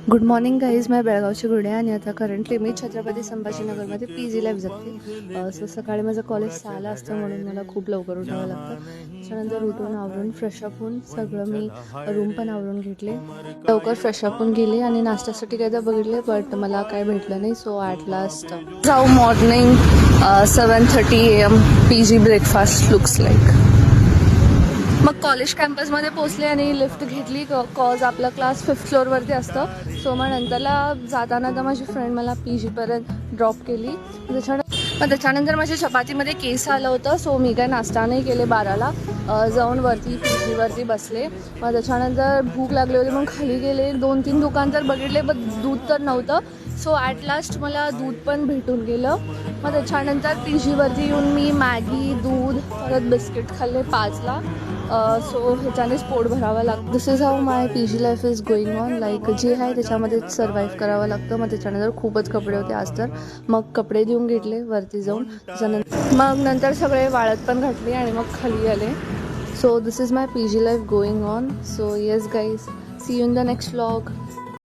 Good morning guys. मैं बेळगावची good आहे आणि आता करंटली मी छत्रपती संभाजीनगरमध्ये PG लाईफ जगते. सो सकाळी माझं कॉलेज 6ला असतं म्हणून मला खूप लवकर उठावं लागतं. त्याच्यानंतर उठून आवरून फ्रेशअप होऊन सगळं मी रूम पण आवरून घेतले. लवकर फ्रेशअप होऊन गेले आणि नाश्त्यासाठी काय तर बघितले बट मला काय भेटलं नाही. सो ॲट लास्ट जाऊ morning 7:30 AM PG breakfast looks like. मग कॉलेज कॅम्पसमध्ये पोचले आणि लिफ्ट घेतली कॉज आपला क्लास 5th फ्लोअरवरती असतं. सो मग नंतरला जाताना तर माझी फ्रेंड मला PGपर्यंत ड्रॉप केली. त्याच्यानंतर माझ्या चपातीमध्ये केस आलं होतं. सो मी काय नाश्ता नाही केले. 12ला जाऊन वरती PGवरती बसले. मग त्याच्यानंतर भूक लागली होती मग खाली गेले. 2-3 दुकान तर बघितले पण दूध तर नव्हतं. सो ॲट लास्ट मला दूध पण भेटून गेलं. मग त्याच्यानंतर PGवरती येऊन मी मॅगी, दूध, परत बिस्किट खाल्ले 5ला. सो ह्याच्यानेच पोट भरावं लागतं. This is how my PG life is going on. Like जे आहे त्याच्यामध्येच सर्वाईव्ह करावं लागतं. मग त्याच्यानंतर खूपच कपडे होते आज तर. मग कपडे देऊन घेतले वरती जाऊन. त्याच्यानंतर मग नंतर सगळे वाळत पण घातले आणि मग खाली आले. So this is my PG life going on. So yes guys, see you in the next vlog.